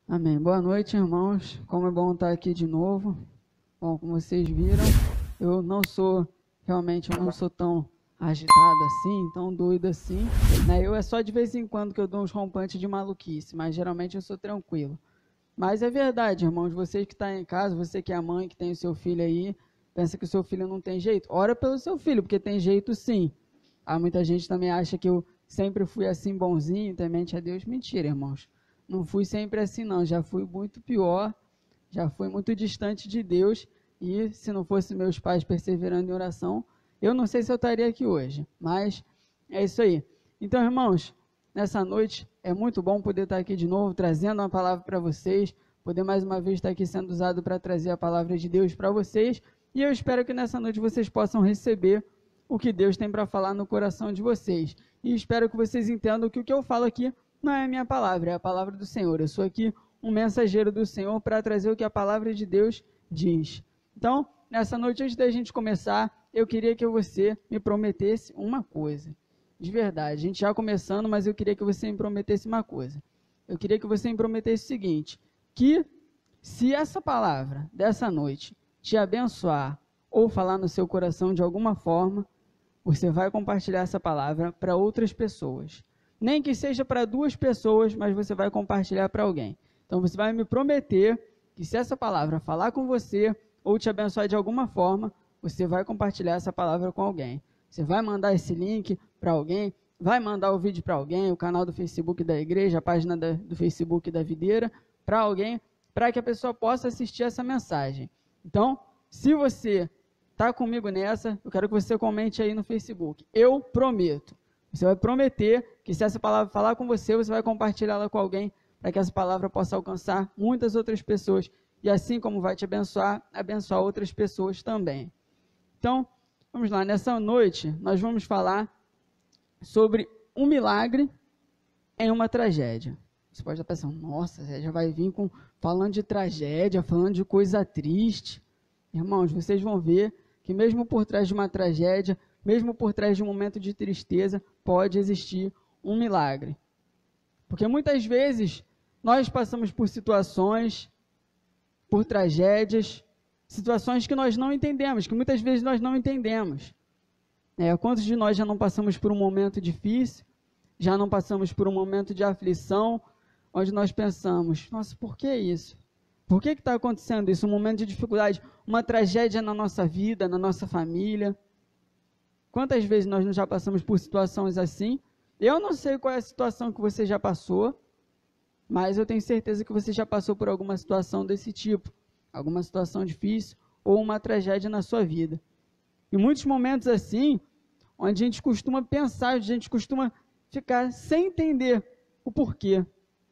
Amém. Boa noite, irmãos. Como é bom estar aqui de novo. Bom, como vocês viram, eu não sou tão agitado assim, tão doido assim, né? Eu é só de vez em quando que eu dou uns rompantes de maluquice, mas geralmente eu sou tranquilo. Mas é verdade, irmãos, vocês que estão em casa, você que é a mãe, que tem o seu filho aí, pensa que o seu filho não tem jeito, ora pelo seu filho, porque tem jeito sim. Há muita gente também acha que eu sempre fui assim bonzinho, temente a Deus. Mentira, irmãos. Não fui sempre assim não, já fui muito pior, já fui muito distante de Deus, e se não fosse meus pais perseverando em oração, eu não sei se eu estaria aqui hoje, mas é isso aí. Então, irmãos, nessa noite é muito bom poder estar aqui de novo, trazendo uma palavra para vocês, poder mais uma vez estar aqui sendo usado para trazer a palavra de Deus para vocês, e eu espero que nessa noite vocês possam receber o que Deus tem para falar no coração de vocês, e espero que vocês entendam que o que eu falo aqui não é a minha palavra, é a palavra do Senhor. Eu sou aqui um mensageiro do Senhor para trazer o que a palavra de Deus diz. Então, nessa noite, antes da gente começar, eu queria que você me prometesse uma coisa. De verdade, a gente já começando, mas eu queria que você me prometesse uma coisa. Eu queria que você me prometesse o seguinte, que se essa palavra dessa noite te abençoar ou falar no seu coração de alguma forma, você vai compartilhar essa palavra para outras pessoas. Nem que seja para 2 pessoas, mas você vai compartilhar para alguém. Então você vai me prometer que se essa palavra falar com você ou te abençoar de alguma forma, você vai compartilhar essa palavra com alguém. Você vai mandar esse link para alguém, vai mandar o vídeo para alguém, o canal do Facebook da igreja, a página do Facebook da videira, para alguém, para que a pessoa possa assistir essa mensagem. Então, se você está comigo nessa, eu quero que você comente aí no Facebook. Eu prometo. Você vai prometer que se essa palavra falar com você, você vai compartilhá-la com alguém, para que essa palavra possa alcançar muitas outras pessoas, e assim como vai te abençoar, abençoar outras pessoas também. Então, vamos lá, nessa noite, nós vamos falar sobre um milagre em uma tragédia. Você pode estar pensando, nossa, já vai vir falando de tragédia, falando de coisa triste. Irmãos, vocês vão ver que mesmo por trás de uma tragédia, mesmo por trás de um momento de tristeza, pode existir um milagre. Porque muitas vezes nós passamos por situações, por tragédias, situações que nós não entendemos, que muitas vezes nós não entendemos. Quantos de nós já não passamos por um momento difícil, já não passamos por um momento de aflição, onde nós pensamos, nossa, por que isso? Por que está acontecendo isso? Um momento de dificuldade, uma tragédia na nossa vida, na nossa família. Quantas vezes nós já passamos por situações assim? Eu não sei qual é a situação que você já passou, mas eu tenho certeza que você já passou por alguma situação desse tipo, alguma situação difícil ou uma tragédia na sua vida. Em muitos momentos assim, onde a gente costuma pensar, a gente costuma ficar sem entender o porquê,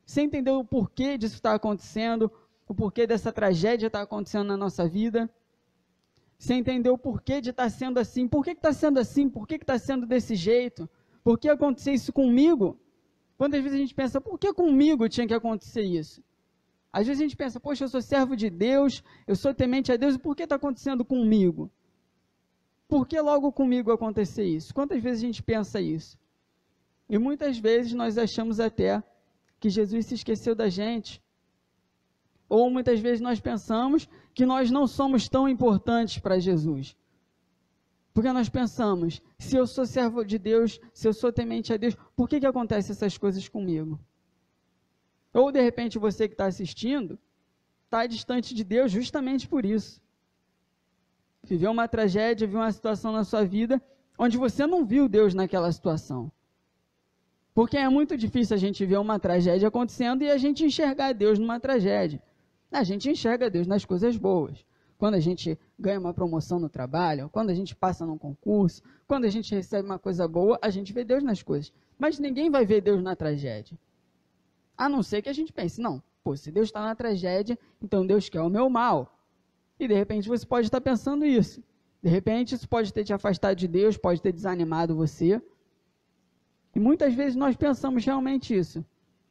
sem entender o porquê disso estar acontecendo, o porquê dessa tragédia estar acontecendo na nossa vida, sem entender o porquê de estar sendo assim, por que está sendo assim, por que está sendo desse jeito, por que aconteceu isso comigo? Quantas vezes a gente pensa, por que comigo tinha que acontecer isso? Às vezes a gente pensa, poxa, eu sou servo de Deus, eu sou temente a Deus, e por que está acontecendo comigo? Por que logo comigo acontecer isso? Quantas vezes a gente pensa isso? E muitas vezes nós achamos até que Jesus se esqueceu da gente, ou muitas vezes nós pensamos que nós não somos tão importantes para Jesus. Porque nós pensamos, se eu sou servo de Deus, se eu sou temente a Deus, por que acontecem essas coisas comigo? Ou de repente você que está assistindo, está distante de Deus justamente por isso. Viveu uma tragédia, viu uma situação na sua vida, onde você não viu Deus naquela situação. Porque é muito difícil a gente ver uma tragédia acontecendo e a gente enxergar Deus numa tragédia. A gente enxerga Deus nas coisas boas. Quando a gente ganha uma promoção no trabalho, quando a gente passa num concurso, quando a gente recebe uma coisa boa, a gente vê Deus nas coisas. Mas ninguém vai ver Deus na tragédia. A não ser que a gente pense, não, se Deus está na tragédia, então Deus quer o meu mal. E de repente você pode estar pensando isso. De repente isso pode ter te afastado de Deus, pode ter desanimado você. E muitas vezes nós pensamos realmente isso,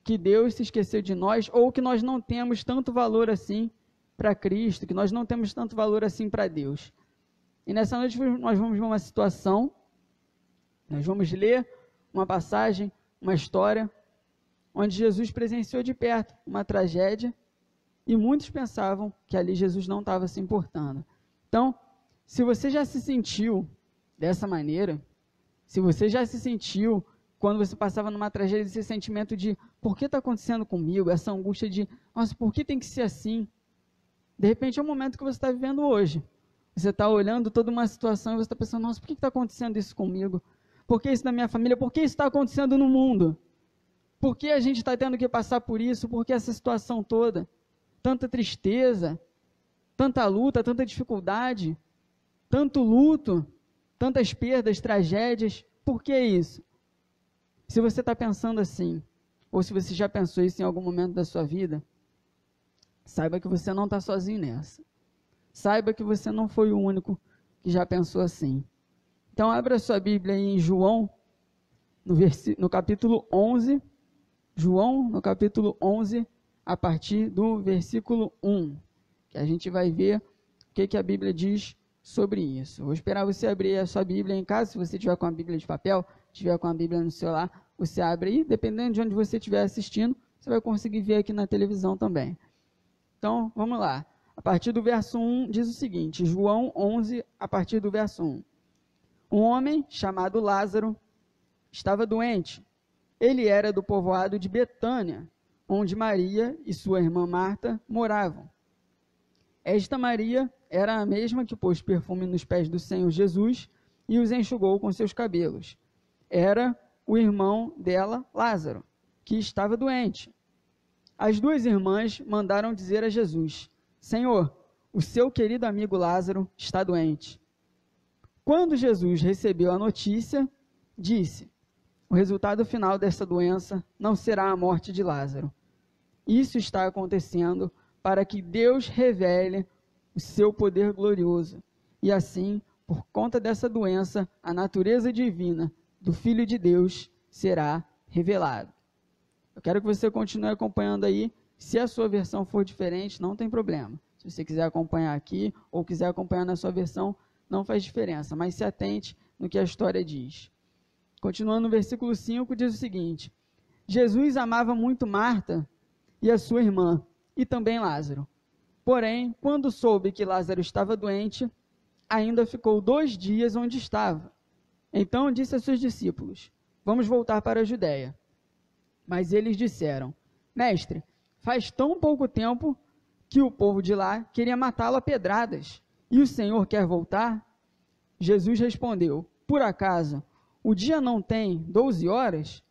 que Deus se esqueceu de nós, ou que nós não temos tanto valor assim para Cristo, que nós não temos tanto valor assim para Deus. E nessa noite nós vamos ver uma situação, nós vamos ler uma passagem, uma história, onde Jesus presenciou de perto uma tragédia e muitos pensavam que ali Jesus não estava se importando. Então, se você já se sentiu dessa maneira, se você já se sentiu quando você passava numa tragédia, esse sentimento de por que está acontecendo comigo, essa angústia de, nossa, por que tem que ser assim? De repente é o momento que você está vivendo hoje. Você está olhando toda uma situação e você está pensando, nossa, por que está acontecendo isso comigo? Por que isso na minha família? Por que isso está acontecendo no mundo? Por que a gente está tendo que passar por isso? Por que essa situação toda? Tanta tristeza, tanta luta, tanta dificuldade, tanto luto, tantas perdas, tragédias. Por que isso? Se você está pensando assim, ou se você já pensou isso em algum momento da sua vida, saiba que você não está sozinho nessa. Saiba que você não foi o único que já pensou assim. Então, abra sua Bíblia aí em João, no capítulo 11. João, no capítulo 11, a partir do versículo 1. Que a gente vai ver o que a Bíblia diz sobre isso. Vou esperar você abrir a sua Bíblia em casa. Se você tiver com a Bíblia de papel, tiver com a Bíblia no celular, você abre aí. Dependendo de onde você estiver assistindo, você vai conseguir ver aqui na televisão também. Então, vamos lá. A partir do verso 1, diz o seguinte, João 11, a partir do verso 1. Um homem chamado Lázaro estava doente. Ele era do povoado de Betânia, onde Maria e sua irmã Marta moravam. Esta Maria era a mesma que pôs perfume nos pés do Senhor Jesus e os enxugou com seus cabelos. Era o irmão dela, Lázaro, que estava doente. As duas irmãs mandaram dizer a Jesus, Senhor, o seu querido amigo Lázaro está doente. Quando Jesus recebeu a notícia, disse, o resultado final dessa doença não será a morte de Lázaro. Isso está acontecendo para que Deus revele o seu poder glorioso. E assim, por conta dessa doença, a natureza divina do Filho de Deus será revelada. Eu quero que você continue acompanhando aí. Se a sua versão for diferente, não tem problema. Se você quiser acompanhar aqui ou quiser acompanhar na sua versão, não faz diferença. Mas se atente no que a história diz. Continuando no versículo 5, diz o seguinte. Jesus amava muito Marta e a sua irmã, e também Lázaro. Porém, quando soube que Lázaro estava doente, ainda ficou 2 dias onde estava. Então disse a seus discípulos, vamos voltar para a Judéia. Mas eles disseram, Mestre, faz tão pouco tempo que o povo de lá queria matá-lo a pedradas, e o Senhor quer voltar? Jesus respondeu, por acaso, o dia não tem 12 horas?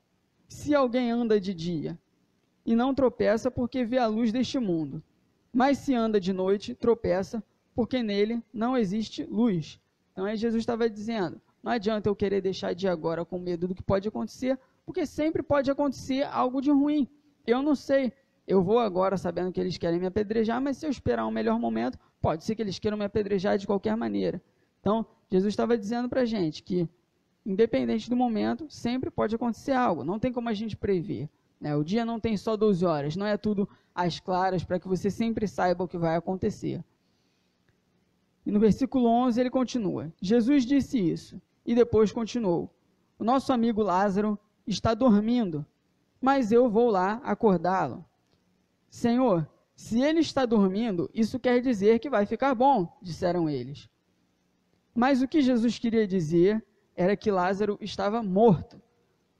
Se alguém anda de dia e não tropeça porque vê a luz deste mundo, mas se anda de noite, tropeça porque nele não existe luz. Então aí Jesus estava dizendo, não adianta eu querer deixar de ir agora com medo do que pode acontecer, porque sempre pode acontecer algo de ruim. Eu não sei, eu vou agora sabendo que eles querem me apedrejar, mas se eu esperar um melhor momento, pode ser que eles queiram me apedrejar de qualquer maneira. Então, Jesus estava dizendo para a gente que, independente do momento, sempre pode acontecer algo, não tem como a gente prever. Né? O dia não tem só 12 horas, não é tudo às claras para que você sempre saiba o que vai acontecer. E no versículo 11 ele continua, Jesus disse isso, e depois continuou, o nosso amigo Lázaro está dormindo, mas eu vou lá acordá-lo. Senhor, se ele está dormindo, isso quer dizer que vai ficar bom, disseram eles. Mas o que Jesus queria dizer era que Lázaro estava morto.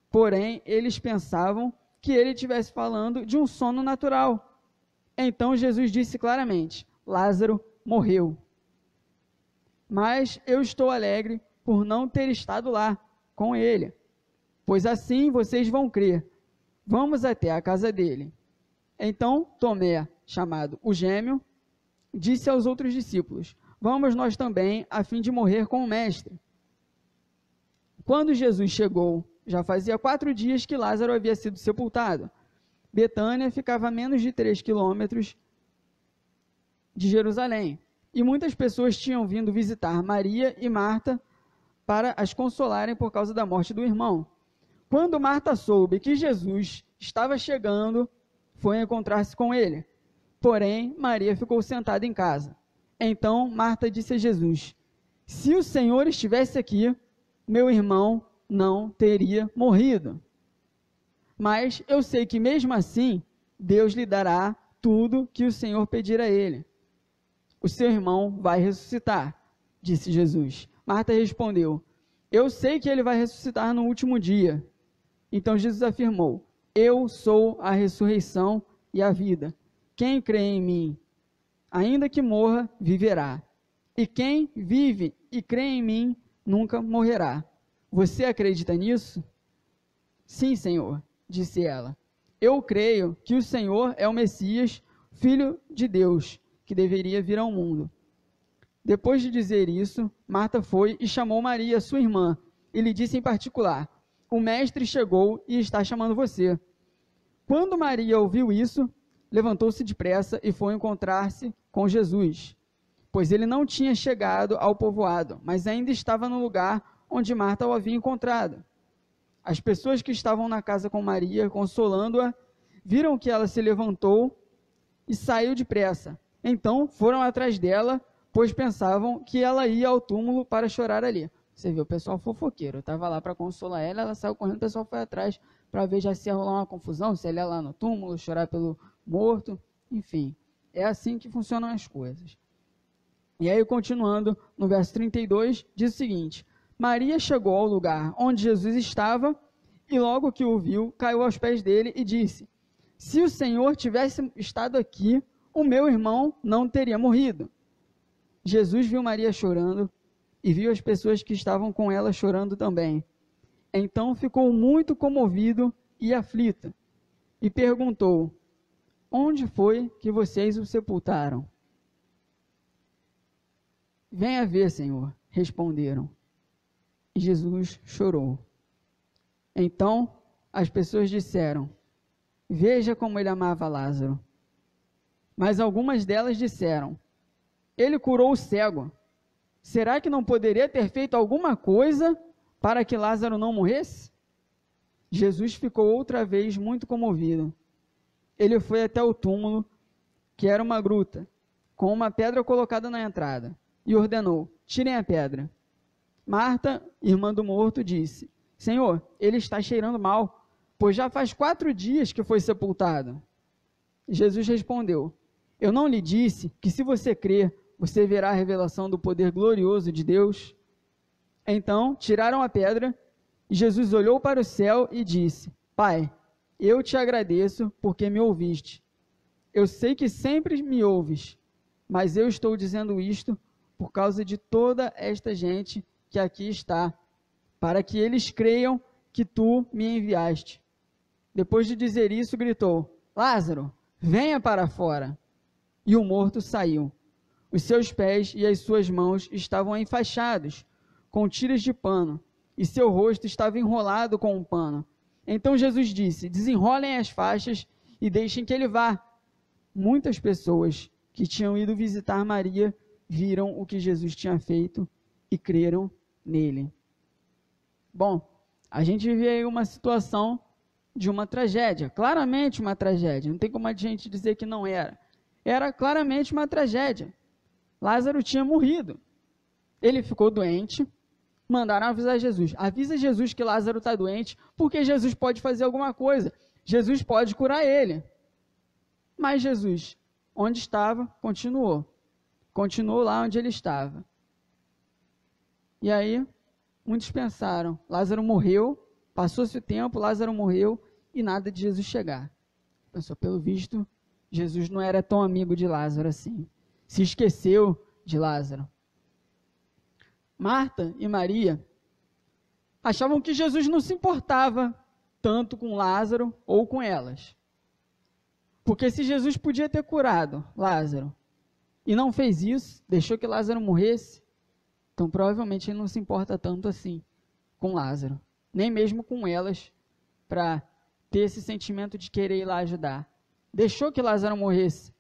Porém, eles pensavam que ele estivesse falando de um sono natural. Então Jesus disse claramente, Lázaro morreu. Mas eu estou alegre por não ter estado lá com ele, pois assim vocês vão crer. Vamos até a casa dele. Então Tomé, chamado o gêmeo, disse aos outros discípulos, vamos nós também, a fim de morrer com o mestre. Quando Jesus chegou, já fazia 4 dias que Lázaro havia sido sepultado. Betânia ficava a menos de 3 quilômetros de Jerusalém. E muitas pessoas tinham vindo visitar Maria e Marta para as consolarem por causa da morte do irmão. Quando Marta soube que Jesus estava chegando, foi encontrar-se com ele. Porém, Maria ficou sentada em casa. Então Marta disse a Jesus, se o Senhor estivesse aqui, meu irmão não teria morrido. Mas eu sei que mesmo assim, Deus lhe dará tudo que o Senhor pedir a ele. O seu irmão vai ressuscitar, disse Jesus. Marta respondeu, eu sei que ele vai ressuscitar no último dia. Então Jesus afirmou, eu sou a ressurreição e a vida. Quem crê em mim, ainda que morra, viverá. E quem vive e crê em mim, nunca morrerá. Você acredita nisso? Sim, Senhor, disse ela. Eu creio que o Senhor é o Messias, Filho de Deus, que deveria vir ao mundo. Depois de dizer isso, Marta foi e chamou Maria, sua irmã, e lhe disse em particular, o mestre chegou e está chamando você. Quando Maria ouviu isso, levantou-se depressa e foi encontrar-se com Jesus, pois ele não tinha chegado ao povoado, mas ainda estava no lugar onde Marta o havia encontrado. As pessoas que estavam na casa com Maria, consolando-a, viram que ela se levantou e saiu depressa. Então foram atrás dela, pois pensavam que ela ia ao túmulo para chorar ali. Você viu, o pessoal fofoqueiro, estava lá para consolar ela saiu correndo, o pessoal foi atrás para ver já se ia rolar uma confusão, se ela ia lá no túmulo, chorar pelo morto, enfim. É assim que funcionam as coisas. E aí, continuando, no verso 32, diz o seguinte, Maria chegou ao lugar onde Jesus estava e logo que o viu, caiu aos pés dele e disse, se o Senhor tivesse estado aqui, o meu irmão não teria morrido. Jesus viu Maria chorando e viu as pessoas que estavam com ela chorando também. Então ficou muito comovido e aflito e perguntou, onde foi que vocês o sepultaram? Venha ver, Senhor, responderam. E Jesus chorou. Então as pessoas disseram, veja como ele amava Lázaro. Mas algumas delas disseram, ele curou o cego. Será que não poderia ter feito alguma coisa para que Lázaro não morresse? Jesus ficou outra vez muito comovido. Ele foi até o túmulo, que era uma gruta, com uma pedra colocada na entrada, e ordenou, tirem a pedra. Marta, irmã do morto, disse, Senhor, ele está cheirando mal, pois já faz 4 dias que foi sepultado. Jesus respondeu, eu não lhe disse que se você crer, você verá a revelação do poder glorioso de Deus? Então, tiraram a pedra, e Jesus olhou para o céu e disse, Pai, eu te agradeço porque me ouviste. Eu sei que sempre me ouves, mas eu estou dizendo isto por causa de toda esta gente que aqui está, para que eles creiam que tu me enviaste. Depois de dizer isso, gritou, Lázaro, venha para fora. E o morto saiu. Os seus pés e as suas mãos estavam enfaixados, com tiras de pano, e seu rosto estava enrolado com um pano. Então Jesus disse, desenrolem as faixas e deixem que ele vá. Muitas pessoas que tinham ido visitar Maria viram o que Jesus tinha feito e creram nele. Bom, a gente vê aí uma situação de uma tragédia, claramente uma tragédia, não tem como a gente dizer que não era. Era claramente uma tragédia. Lázaro tinha morrido. Ele ficou doente, mandaram avisar Jesus. Avisa Jesus que Lázaro está doente, porque Jesus pode fazer alguma coisa. Jesus pode curar ele. Mas Jesus, onde estava, continuou. Continuou lá onde ele estava. E aí, muitos pensaram, Lázaro morreu, passou-se o tempo, Lázaro morreu, e nada de Jesus chegar. Pensou, pelo visto, Jesus não era tão amigo de Lázaro assim. Se esqueceu de Lázaro. Marta e Maria achavam que Jesus não se importava tanto com Lázaro ou com elas. Porque se Jesus podia ter curado Lázaro e não fez isso, deixou que Lázaro morresse, então provavelmente ele não se importa tanto assim com Lázaro, nem mesmo com elas, para ter esse sentimento de querer ir lá ajudar. Deixou que Lázaro morresse.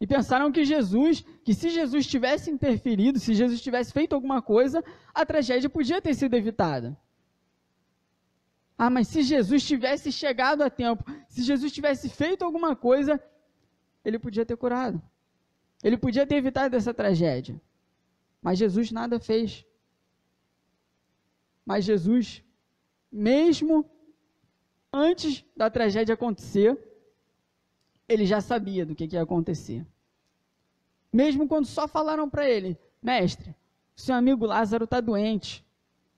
E pensaram que se Jesus tivesse interferido, se Jesus tivesse feito alguma coisa, a tragédia podia ter sido evitada. Ah, mas se Jesus tivesse chegado a tempo, se Jesus tivesse feito alguma coisa, ele podia ter curado. Ele podia ter evitado essa tragédia. Mas Jesus nada fez. Mas Jesus, mesmo antes da tragédia acontecer, ele já sabia do que ia acontecer. Mesmo quando só falaram para ele, mestre, seu amigo Lázaro está doente.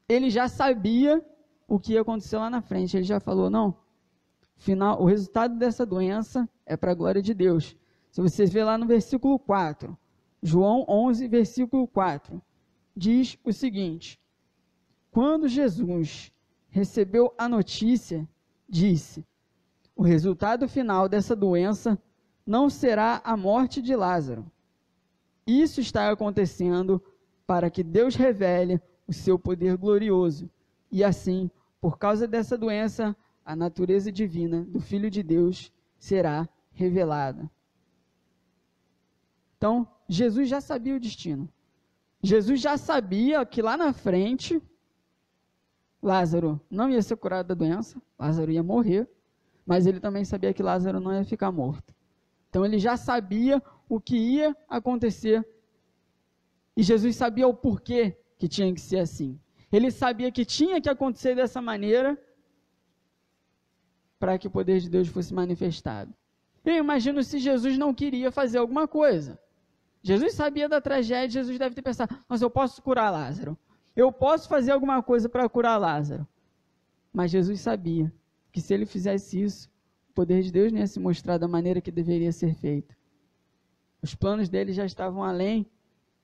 Ele já sabia o que ia acontecer lá na frente. Ele já falou, não, o resultado dessa doença é para a glória de Deus. Se você ver lá no versículo 4, João 11, versículo 4, diz o seguinte: quando Jesus recebeu a notícia, disse, o resultado final dessa doença não será a morte de Lázaro. Isso está acontecendo para que Deus revele o seu poder glorioso. E assim, por causa dessa doença, a natureza divina do Filho de Deus será revelada. Então, Jesus já sabia o destino. Jesus já sabia que lá na frente, Lázaro não ia ser curado da doença, Lázaro ia morrer, mas ele também sabia que Lázaro não ia ficar morto. Então, ele já sabia o que ia acontecer. E Jesus sabia o porquê que tinha que ser assim. Ele sabia que tinha que acontecer dessa maneira para que o poder de Deus fosse manifestado. Eu imagino se Jesus não queria fazer alguma coisa. Jesus sabia da tragédia, Jesus deve ter pensado, mas eu posso curar Lázaro. Eu posso fazer alguma coisa para curar Lázaro. Mas Jesus sabia que se ele fizesse isso, o poder de Deus não ia se mostrar da maneira que deveria ser feito. Os planos dele já estavam além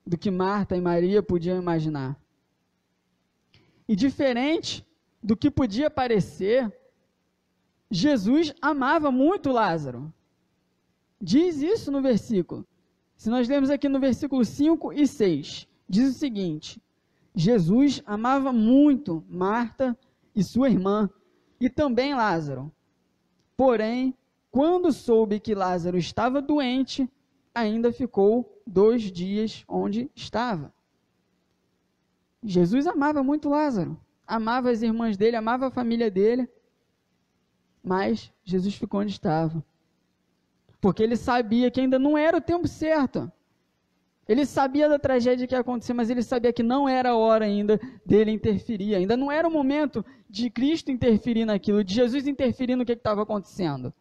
do que Marta e Maria podiam imaginar. E diferente do que podia parecer, Jesus amava muito Lázaro. Diz isso no versículo. Se nós lermos aqui no versículo 5 e 6, diz o seguinte: Jesus amava muito Marta e sua irmã, e também Lázaro. Porém, quando soube que Lázaro estava doente, ainda ficou 2 dias onde estava. Jesus amava muito Lázaro, amava as irmãs dele, amava a família dele, mas Jesus ficou onde estava. Porque ele sabia que ainda não era o tempo certo. Ele sabia da tragédia que ia acontecer, mas ele sabia que não era a hora ainda dele interferir. Ainda não era o momento de Cristo interferir naquilo, de Jesus interferir no que estava acontecendo.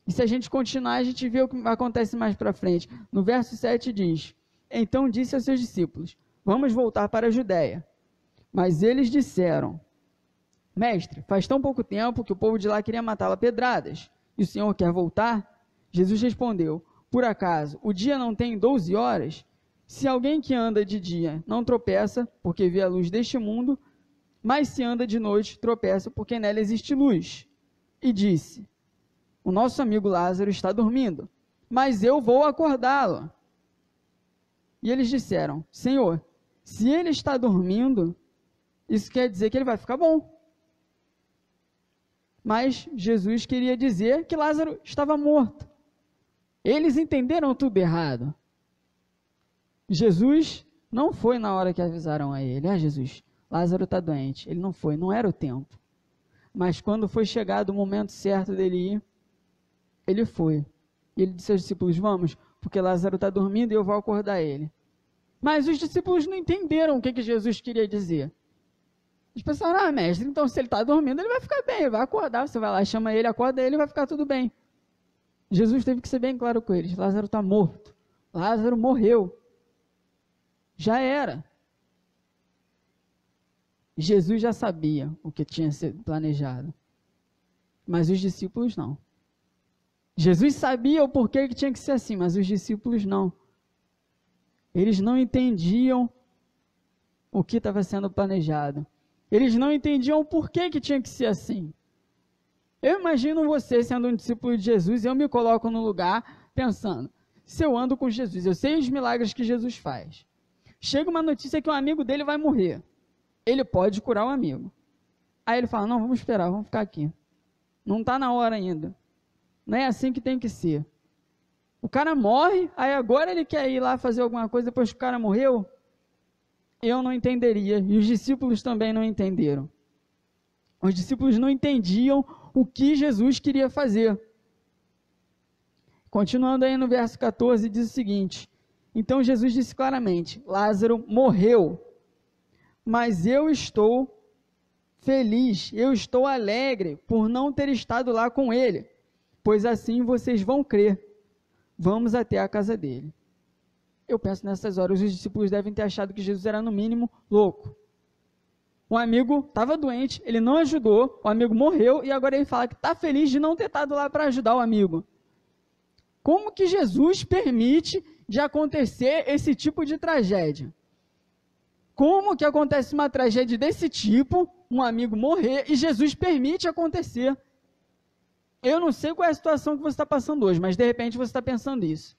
E se a gente continuar, a gente vê o que acontece mais para frente. No verso 7 diz, então disse aos seus discípulos, vamos voltar para a Judéia. Mas eles disseram, mestre, faz tão pouco tempo que o povo de lá queria matá-lo a pedradas. E o Senhor quer voltar? Jesus respondeu, por acaso, o dia não tem 12 horas? Se alguém que anda de dia não tropeça, porque vê a luz deste mundo, mas se anda de noite, tropeça, porque nela existe luz. E disse, o nosso amigo Lázaro está dormindo, mas eu vou acordá-lo. E eles disseram, Senhor, se ele está dormindo, isso quer dizer que ele vai ficar bom. Mas Jesus queria dizer que Lázaro estava morto. Eles entenderam tudo errado. Jesus não foi na hora que avisaram a ele. Jesus, Lázaro está doente. Ele não foi, não era o tempo. Mas quando foi chegado o momento certo dele ir, ele foi. E ele disse aos discípulos, vamos, porque Lázaro está dormindo e eu vou acordar ele. Mas os discípulos não entenderam o que Jesus queria dizer. Eles pensaram, mestre, então se ele está dormindo, ele vai ficar bem, ele vai acordar, você vai lá, chama ele, acorda ele, vai ficar tudo bem. Jesus teve que ser bem claro com eles, Lázaro está morto, Lázaro morreu, já era. Jesus já sabia o que tinha sido planejado, mas os discípulos não. Jesus sabia o porquê que tinha que ser assim, mas os discípulos não. Eles não entendiam o que estava sendo planejado. Eles não entendiam o porquê que tinha que ser assim. Eu imagino você sendo um discípulo de Jesus e eu me coloco no lugar pensando, se eu ando com Jesus, eu sei os milagres que Jesus faz. Chega uma notícia que um amigo dele vai morrer. Ele pode curar o amigo. Aí ele fala, não, vamos esperar, vamos ficar aqui. Não está na hora ainda. Não é assim que tem que ser. O cara morre, aí agora ele quer ir lá fazer alguma coisa depois que o cara morreu? Eu não entenderia, e os discípulos também não entenderam. Os discípulos não entendiam o que Jesus queria fazer. Continuando aí no verso 14, diz o seguinte, então Jesus disse claramente, Lázaro morreu, mas eu estou feliz, eu estou alegre por não ter estado lá com ele, pois assim vocês vão crer. Vamos até a casa dele. Eu penso nessas horas, os discípulos devem ter achado que Jesus era no mínimo louco. O amigo estava doente, ele não ajudou, o amigo morreu e agora ele fala que está feliz de não ter estado lá para ajudar o amigo. Como que Jesus permite de acontecer esse tipo de tragédia? Como que acontece uma tragédia desse tipo, um amigo morrer, e Jesus permite acontecer? Eu não sei qual é a situação que você está passando hoje, mas de repente você está pensando isso.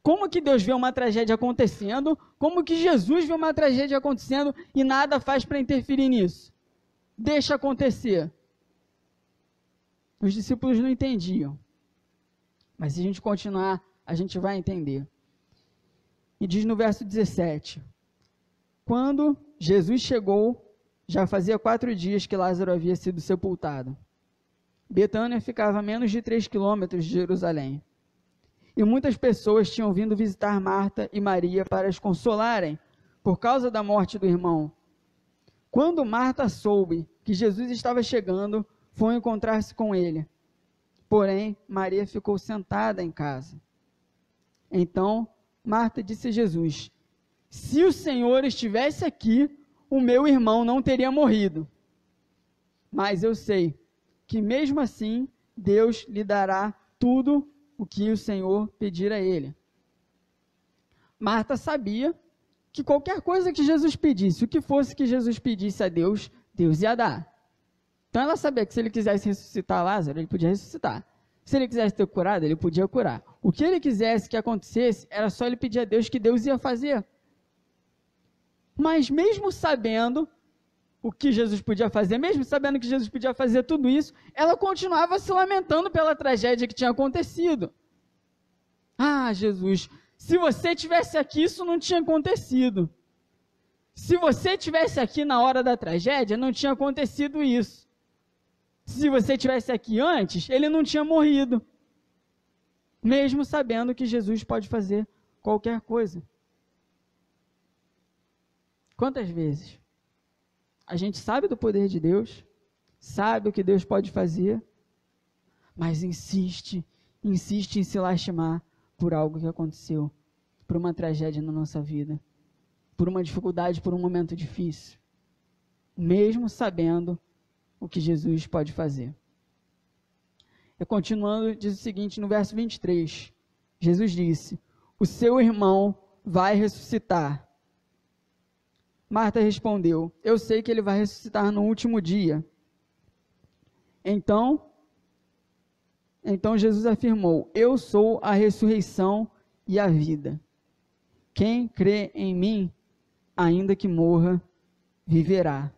Como que Deus vê uma tragédia acontecendo? Como que Jesus vê uma tragédia acontecendo e nada faz para interferir nisso? Deixa acontecer. Os discípulos não entendiam. Mas se a gente continuar, a gente vai entender. E diz no verso 17: quando Jesus chegou, já fazia 4 dias que Lázaro havia sido sepultado. Betânia ficava a menos de 3 quilômetros de Jerusalém. E muitas pessoas tinham vindo visitar Marta e Maria para as consolarem, por causa da morte do irmão. Quando Marta soube que Jesus estava chegando, foi encontrar-se com ele. Porém, Maria ficou sentada em casa. Então, Marta disse a Jesus: se o Senhor estivesse aqui, o meu irmão não teria morrido. Mas eu sei que mesmo assim, Deus lhe dará tudo o que o Senhor pedir a ele. Marta sabia que qualquer coisa que Jesus pedisse, o que fosse que Jesus pedisse a Deus, Deus ia dar. Então ela sabia que se ele quisesse ressuscitar Lázaro, ele podia ressuscitar. Se ele quisesse ter curado, ele podia curar. O que ele quisesse que acontecesse, era só ele pedir a Deus que Deus ia fazer. Mas mesmo sabendo o que Jesus podia fazer, mesmo sabendo que Jesus podia fazer tudo isso, ela continuava se lamentando pela tragédia que tinha acontecido. Ah, Jesus, se você tivesse aqui, isso não tinha acontecido. Se você tivesse aqui na hora da tragédia, não tinha acontecido isso. Se você tivesse aqui antes, ele não tinha morrido. Mesmo sabendo que Jesus pode fazer qualquer coisa. Quantas vezes a gente sabe do poder de Deus, sabe o que Deus pode fazer, mas insiste em se lastimar por algo que aconteceu, por uma tragédia na nossa vida, por uma dificuldade, por um momento difícil, mesmo sabendo o que Jesus pode fazer. E continuando, diz o seguinte no verso 23, Jesus disse: o seu irmão vai ressuscitar. Marta respondeu: eu sei que ele vai ressuscitar no último dia. Então Jesus afirmou: eu sou a ressurreição e a vida. Quem crê em mim, ainda que morra, viverá.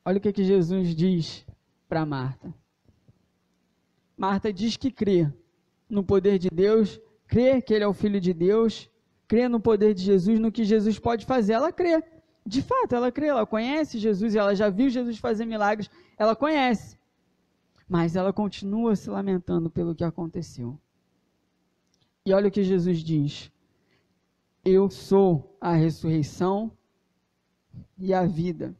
Olha o que Jesus diz para Marta. Marta diz que crê no poder de Deus, crê que ele é o Filho de Deus, crê no poder de Jesus, no que Jesus pode fazer. Ela crê, de fato ela crê, ela conhece Jesus, ela já viu Jesus fazer milagres, ela conhece, mas ela continua se lamentando pelo que aconteceu. E olha o que Jesus diz: eu sou a ressurreição e a vida.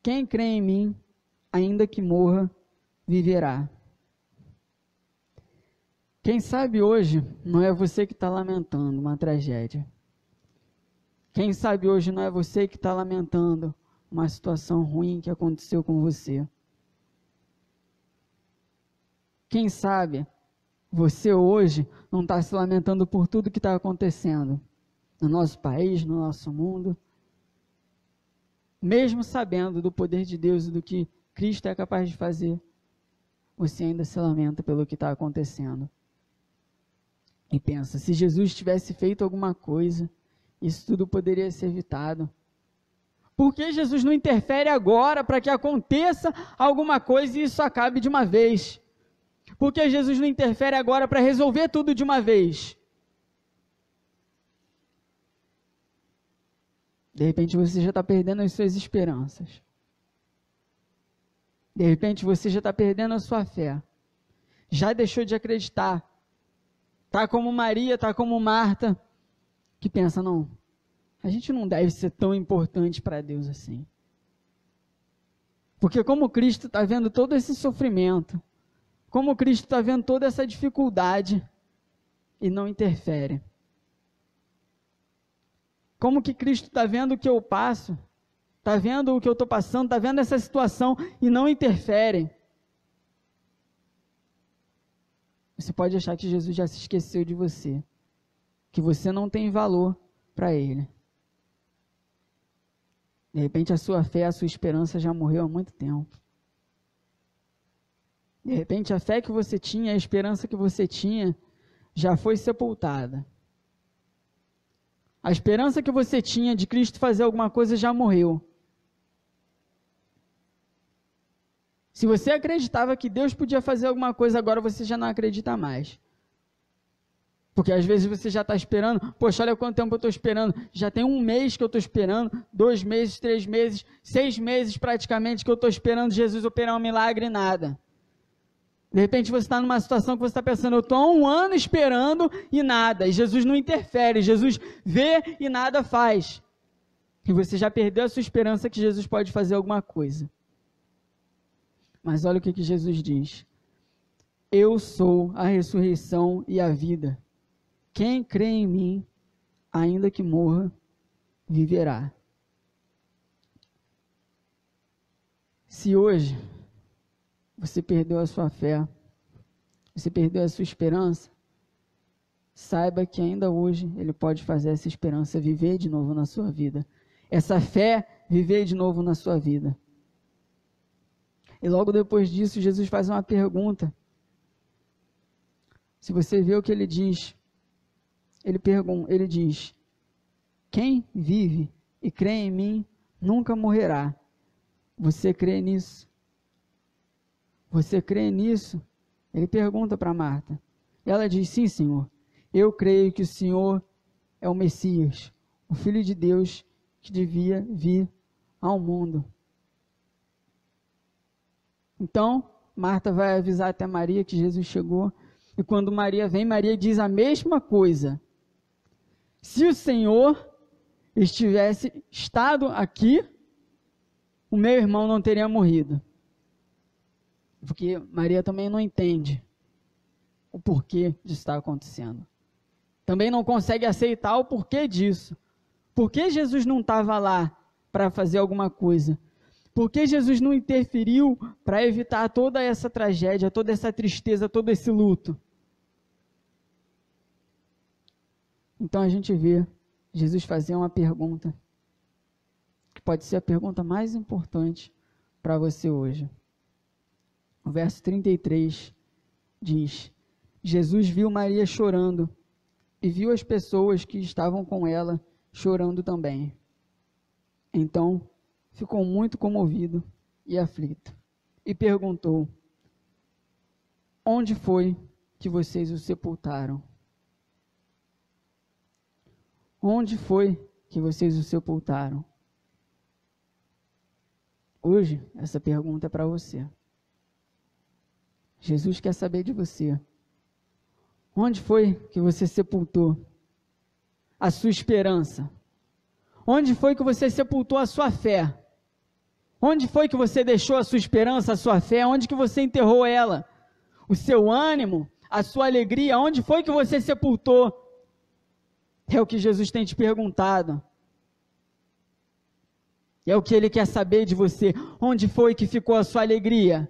Quem crê em mim, ainda que morra, viverá. Quem sabe hoje não é você que está lamentando uma tragédia. Quem sabe hoje não é você que está lamentando uma situação ruim que aconteceu com você. Quem sabe você hoje não está se lamentando por tudo que está acontecendo no nosso país, no nosso mundo. Mesmo sabendo do poder de Deus e do que Cristo é capaz de fazer, você ainda se lamenta pelo que está acontecendo. E pensa, se Jesus tivesse feito alguma coisa, isso tudo poderia ser evitado. Por que Jesus não interfere agora para que aconteça alguma coisa e isso acabe de uma vez? Por que Jesus não interfere agora para resolver tudo de uma vez? De repente você já está perdendo as suas esperanças. De repente você já está perdendo a sua fé. Já deixou de acreditar. Está como Maria, está como Marta, que pensa, não, a gente não deve ser tão importante para Deus assim. Porque como Cristo está vendo todo esse sofrimento, como Cristo está vendo toda essa dificuldade e não interfere. Como que Cristo está vendo o que eu passo, está vendo o que eu estou passando, está vendo essa situação e não interfere. Você pode achar que Jesus já se esqueceu de você, que você não tem valor para Ele. De repente a sua fé, a sua esperança já morreu há muito tempo. De repente a fé que você tinha, a esperança que você tinha, já foi sepultada. A esperança que você tinha de Cristo fazer alguma coisa já morreu. Se você acreditava que Deus podia fazer alguma coisa, agora você já não acredita mais. Porque às vezes você já está esperando, poxa, olha quanto tempo eu estou esperando, já tem 1 mês que eu estou esperando, 2 meses, 3 meses, 6 meses praticamente que eu estou esperando Jesus operar um milagre e nada. De repente você está numa situação que você está pensando, eu estou há 1 ano esperando e nada, e Jesus não interfere, Jesus vê e nada faz. E você já perdeu a sua esperança que Jesus pode fazer alguma coisa. Mas olha o que Jesus diz. Eu sou a ressurreição e a vida. Quem crê em mim, ainda que morra, viverá. Se hoje você perdeu a sua fé, você perdeu a sua esperança, saiba que ainda hoje Ele pode fazer essa esperança viver de novo na sua vida. Essa fé viver de novo na sua vida. E logo depois disso, Jesus faz uma pergunta. Se você vê o que Ele diz, Ele diz, quem vive e crê em mim, nunca morrerá. Você crê nisso? Você crê nisso? Ele pergunta para Marta. E ela diz, sim, Senhor. Eu creio que o Senhor é o Messias, o Filho de Deus que devia vir ao mundo. Então, Marta vai avisar até Maria que Jesus chegou. E quando Maria vem, Maria diz a mesma coisa. Se o Senhor estivesse estado aqui, o meu irmão não teria morrido. Porque Maria também não entende o porquê disso estar acontecendo. Também não consegue aceitar o porquê disso. Por que Jesus não estava lá para fazer alguma coisa? Por que Jesus não interferiu para evitar toda essa tragédia, toda essa tristeza, todo esse luto? Então a gente vê Jesus fazer uma pergunta, que pode ser a pergunta mais importante para você hoje. O verso 33 diz, Jesus viu Maria chorando e viu as pessoas que estavam com ela chorando também. Então ficou muito comovido e aflito e perguntou, onde foi que vocês o sepultaram? Onde foi que vocês o sepultaram? Hoje, essa pergunta é para você. Jesus quer saber de você. Onde foi que você sepultou a sua esperança? Onde foi que você sepultou a sua fé? Onde foi que você deixou a sua esperança, a sua fé? Onde que você enterrou ela? O seu ânimo, a sua alegria, onde foi que você sepultou? É o que Jesus tem te perguntado. É o que Ele quer saber de você. Onde foi que ficou a sua alegria?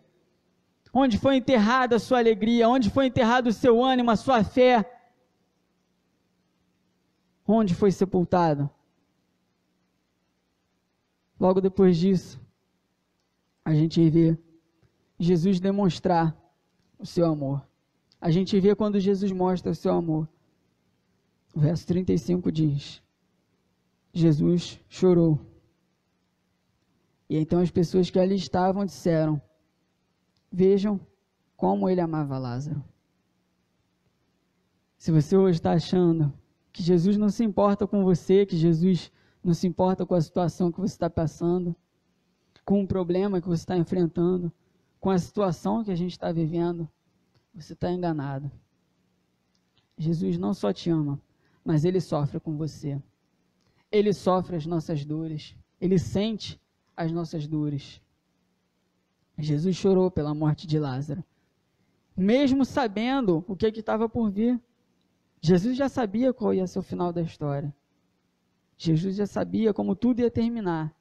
Onde foi enterrada a sua alegria? Onde foi enterrado o seu ânimo, a sua fé? Onde foi sepultado? Logo depois disso, a gente vê Jesus demonstrar o seu amor. A gente vê quando Jesus mostra o seu amor. O verso 35 diz, Jesus chorou. E então as pessoas que ali estavam disseram, vejam como ele amava Lázaro. Se você hoje está achando que Jesus não se importa com você, que Jesus não se importa com a situação que você está passando, com o problema que você está enfrentando, com a situação que a gente está vivendo, você está enganado. Jesus não só te ama, mas Ele sofre com você. Ele sofre as nossas dores, Ele sente as nossas dores. Jesus chorou pela morte de Lázaro, mesmo sabendo o que estava por vir. Jesus já sabia qual ia ser o final da história. Jesus já sabia como tudo ia terminar.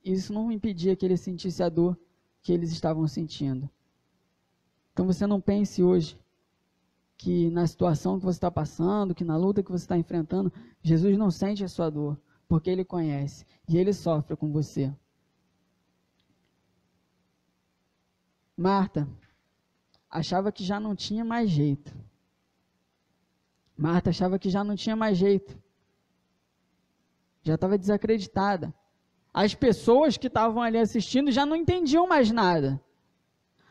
Isso não impedia que ele sentisse a dor que eles estavam sentindo. Então você não pense hoje que na situação que você está passando, que na luta que você está enfrentando, Jesus não sente a sua dor, porque Ele conhece e Ele sofre com você. Marta achava que já não tinha mais jeito. Marta achava que já não tinha mais jeito. Já estava desacreditada. As pessoas que estavam ali assistindo já não entendiam mais nada.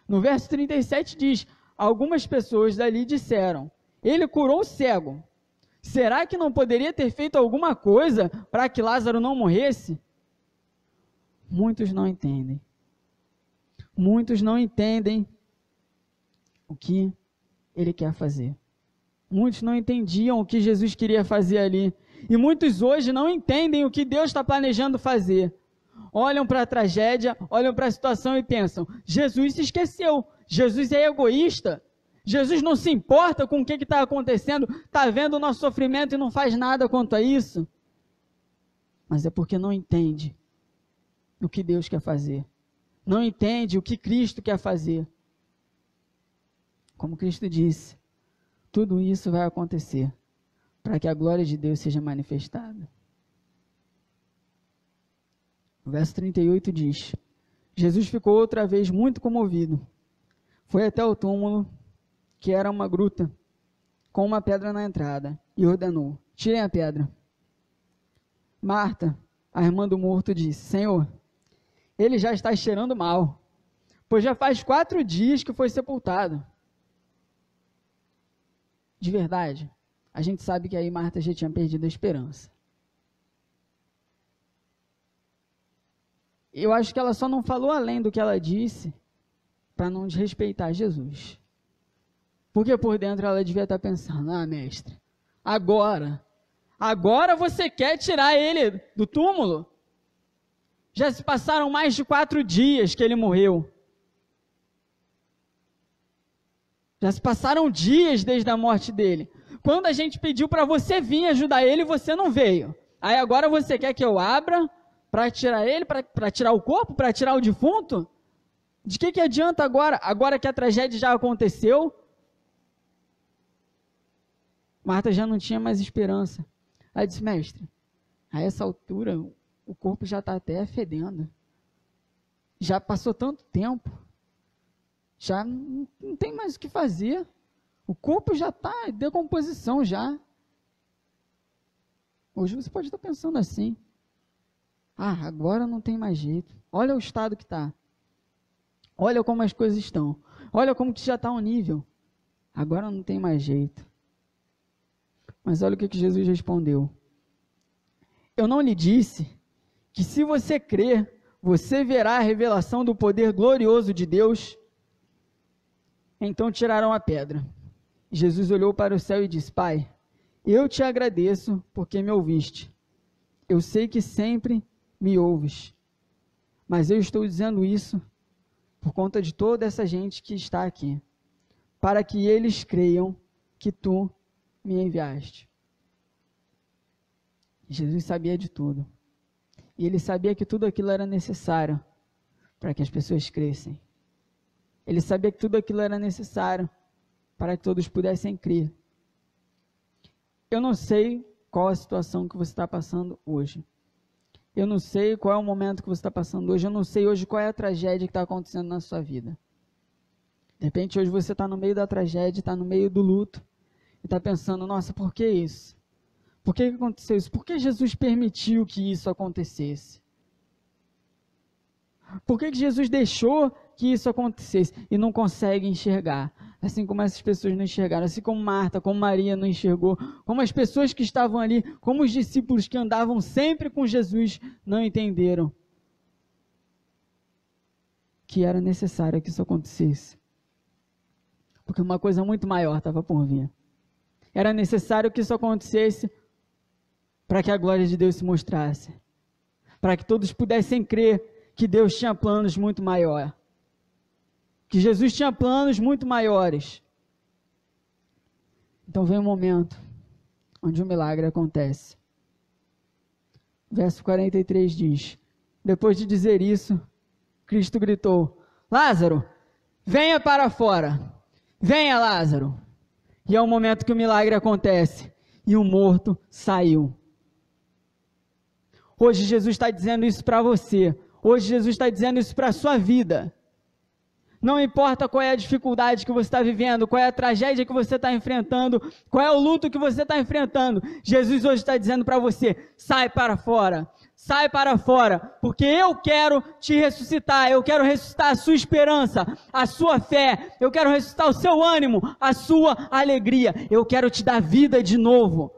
No verso 37 diz: algumas pessoas dali disseram: ele curou o cego. Será que não poderia ter feito alguma coisa para que Lázaro não morresse? Muitos não entendem. Muitos não entendem o que ele quer fazer. Muitos não entendiam o que Jesus queria fazer ali. E muitos hoje não entendem o que Deus está planejando fazer. Olham para a tragédia, olham para a situação e pensam: Jesus se esqueceu, Jesus é egoísta, Jesus não se importa com o que está acontecendo, está vendo o nosso sofrimento e não faz nada quanto a isso. Mas é porque não entende o que Deus quer fazer, não entende o que Cristo quer fazer. Como Cristo disse, tudo isso vai acontecer para que a glória de Deus seja manifestada. O verso 38 diz: Jesus ficou outra vez muito comovido. Foi até o túmulo, que era uma gruta, com uma pedra na entrada, e ordenou: tirem a pedra. Marta, a irmã do morto, disse: Senhor, ele já está cheirando mal, pois já faz 4 dias que foi sepultado. De verdade, a gente sabe que aí Marta já tinha perdido a esperança. Eu acho que ela só não falou além do que ela disse para não desrespeitar Jesus. Porque por dentro ela devia estar pensando: ah, mestre, agora você quer tirar ele do túmulo? Já se passaram mais de 4 dias que ele morreu. Já se passaram dias desde a morte dele. Quando a gente pediu para você vir ajudar ele, você não veio. Aí agora você quer que eu abra para tirar ele, para tirar o corpo, para tirar o defunto? De que adianta agora que a tragédia já aconteceu? Marta já não tinha mais esperança. Ela disse: mestre, a essa altura o corpo já está até fedendo. Já passou tanto tempo. Já não tem mais o que fazer. O corpo já está em decomposição já. Hoje você pode estar pensando assim: ah, agora não tem mais jeito. Olha o estado que está. Olha como as coisas estão. Olha como que já está o nível. Agora não tem mais jeito. Mas olha o que Jesus respondeu: eu não lhe disse que se você crer, você verá a revelação do poder glorioso de Deus? Então tiraram a pedra. Jesus olhou para o céu e disse: Pai, eu te agradeço porque me ouviste. Eu sei que sempre me ouves, mas eu estou dizendo isso por conta de toda essa gente que está aqui, para que eles creiam que tu me enviaste. Jesus sabia de tudo, e ele sabia que tudo aquilo era necessário para que as pessoas crescem. Ele sabia que tudo aquilo era necessário para que todos pudessem crer. Eu não sei qual a situação que você está passando hoje. Eu não sei qual é o momento que você está passando hoje. Eu não sei hoje qual é a tragédia que está acontecendo na sua vida. De repente hoje você está no meio da tragédia, está no meio do luto, e está pensando: nossa, por que isso? Por que aconteceu isso? Por que Jesus permitiu que isso acontecesse? Por que Jesus deixou que isso acontecesse? E não consegue enxergar. Assim como essas pessoas não enxergaram, assim como Marta, como Maria não enxergou, como as pessoas que estavam ali, como os discípulos que andavam sempre com Jesus, não entenderam que era necessário que isso acontecesse. Porque uma coisa muito maior estava por vir. Era necessário que isso acontecesse para que a glória de Deus se mostrasse, para que todos pudessem crer que Deus tinha planos muito maiores, que Jesus tinha planos muito maiores. Então vem um momento onde o milagre acontece. Verso 43 diz: depois de dizer isso, Cristo gritou: Lázaro, venha para fora. Venha, Lázaro. E é o momento que o milagre acontece. E o morto saiu. Hoje Jesus está dizendo isso para você. Hoje Jesus está dizendo isso para a sua vida. Não importa qual é a dificuldade que você está vivendo, qual é a tragédia que você está enfrentando, qual é o luto que você está enfrentando, Jesus hoje está dizendo para você: sai para fora, porque eu quero te ressuscitar, eu quero ressuscitar a sua esperança, a sua fé, eu quero ressuscitar o seu ânimo, a sua alegria, eu quero te dar vida de novo.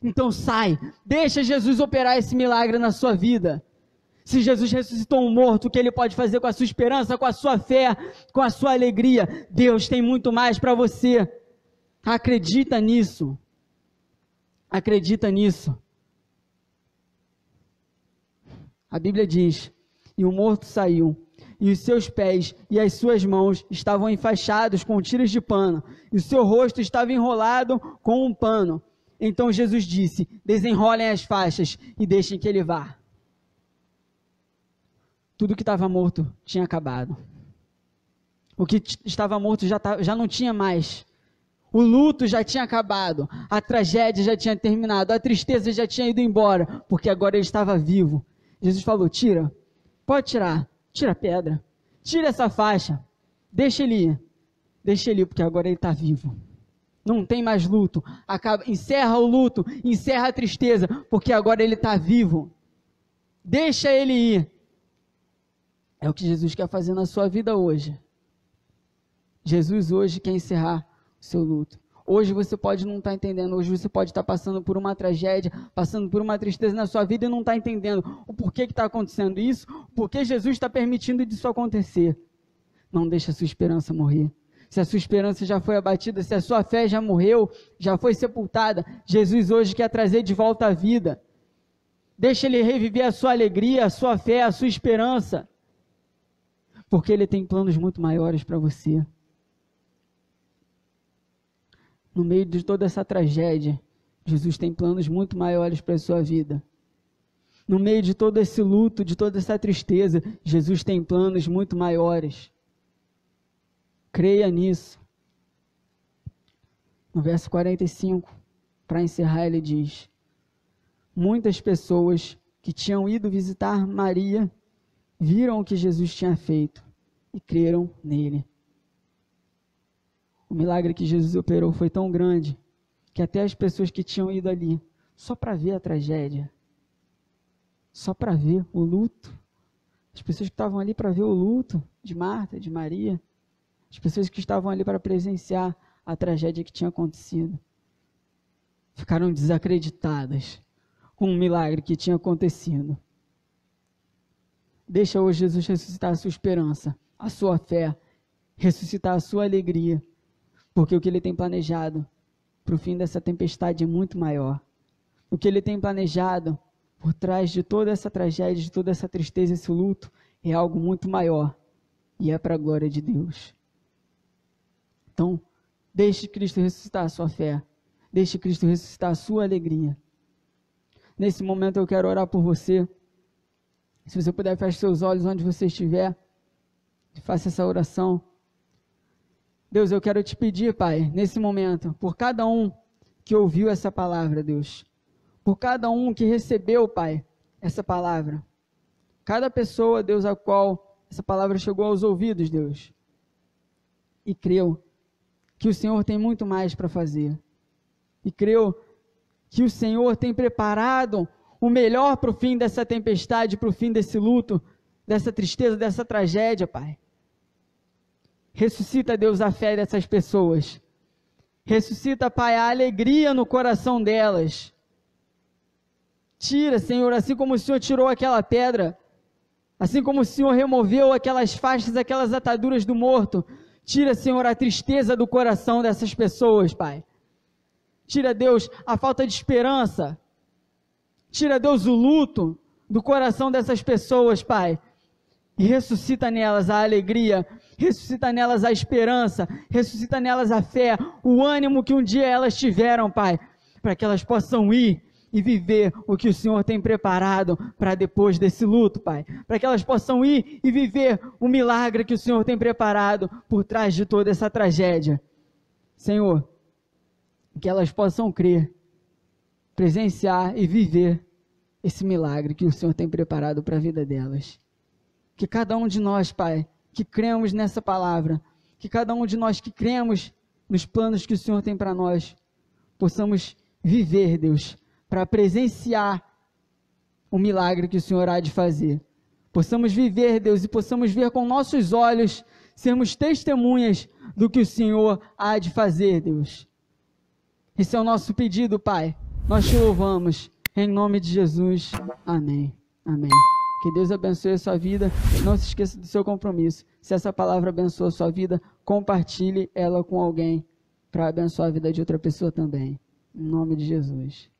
Então sai, deixa Jesus operar esse milagre na sua vida. Se Jesus ressuscitou um morto, o que Ele pode fazer com a sua esperança, com a sua fé, com a sua alegria? Deus tem muito mais para você. Acredita nisso. Acredita nisso. A Bíblia diz: e o morto saiu, e os seus pés e as suas mãos estavam enfaixados com tiras de pano, e o seu rosto estava enrolado com um pano. Então Jesus disse: desenrolem as faixas e deixem que ele vá. Tudo que estava morto tinha acabado. O que estava morto já não tinha mais. O luto já tinha acabado. A tragédia já tinha terminado. A tristeza já tinha ido embora. Porque agora ele estava vivo. Jesus falou: tira. Pode tirar. Tira a pedra. Tira essa faixa. Deixa ele ir. Deixa ele ir, porque agora ele está vivo. Não tem mais luto. Encerra o luto. Encerra a tristeza. Porque agora ele está vivo. Deixa ele ir. É o que Jesus quer fazer na sua vida hoje. Jesus hoje quer encerrar o seu luto. Hoje você pode não estar entendendo, hoje você pode estar passando por uma tragédia, passando por uma tristeza na sua vida e não está entendendo o porquê que está acontecendo isso, o porquê Jesus está permitindo isso acontecer. Não deixe a sua esperança morrer. Se a sua esperança já foi abatida, se a sua fé já morreu, já foi sepultada, Jesus hoje quer trazer de volta a vida. Deixe Ele reviver a sua alegria, a sua fé, a sua esperança. Porque Ele tem planos muito maiores para você. No meio de toda essa tragédia, Jesus tem planos muito maiores para a sua vida. No meio de todo esse luto, de toda essa tristeza, Jesus tem planos muito maiores. Creia nisso. No verso 45, para encerrar, ele diz: muitas pessoas que tinham ido visitar Maria viram o que Jesus tinha feito e creram nele. O milagre que Jesus operou foi tão grande que até as pessoas que tinham ido ali só para ver a tragédia, só para ver o luto, as pessoas que estavam ali para ver o luto de Marta, de Maria, as pessoas que estavam ali para presenciar a tragédia que tinha acontecido, ficaram desacreditadas com o milagre que tinha acontecido. Deixa hoje Jesus ressuscitar a sua esperança, a sua fé, ressuscitar a sua alegria, porque o que Ele tem planejado para o fim dessa tempestade é muito maior. O que Ele tem planejado por trás de toda essa tragédia, de toda essa tristeza, esse luto, é algo muito maior e é para a glória de Deus. Então, deixe Cristo ressuscitar a sua fé, deixe Cristo ressuscitar a sua alegria. Nesse momento eu quero orar por você. Se você puder, feche seus olhos onde você estiver e faça essa oração. Deus, eu quero te pedir, Pai, nesse momento, por cada um que ouviu essa palavra, Deus, por cada um que recebeu, Pai, essa palavra, cada pessoa, Deus, a qual essa palavra chegou aos ouvidos, Deus, e creu que o Senhor tem muito mais para fazer, e creu que o Senhor tem preparado o melhor para o fim dessa tempestade, para o fim desse luto, dessa tristeza, dessa tragédia, Pai. Ressuscita, Deus, a fé dessas pessoas. Ressuscita, Pai, a alegria no coração delas. Tira, Senhor, assim como o Senhor tirou aquela pedra, assim como o Senhor removeu aquelas faixas, aquelas ataduras do morto, tira, Senhor, a tristeza do coração dessas pessoas, Pai. Tira, Deus, a falta de esperança. Tira, Deus, o luto do coração dessas pessoas, Pai, e ressuscita nelas a alegria, ressuscita nelas a esperança, ressuscita nelas a fé, o ânimo que um dia elas tiveram, Pai, para que elas possam ir e viver o que o Senhor tem preparado para depois desse luto, Pai, para que elas possam ir e viver o milagre que o Senhor tem preparado por trás de toda essa tragédia. Senhor, que elas possam crer, presenciar e viver esse milagre que o Senhor tem preparado para a vida delas. Que cada um de nós, Pai, que cremos nessa palavra, que cada um de nós que cremos nos planos que o Senhor tem para nós, possamos viver, Deus, para presenciar o milagre que o Senhor há de fazer. Possamos viver, Deus, e possamos ver com nossos olhos, sermos testemunhas do que o Senhor há de fazer, Deus. Esse é o nosso pedido, Pai. Nós te louvamos. Em nome de Jesus. Amém. Amém. Que Deus abençoe a sua vida. Não se esqueça do seu compromisso. Se essa palavra abençoa a sua vida, compartilhe ela com alguém para abençoar a vida de outra pessoa também. Em nome de Jesus.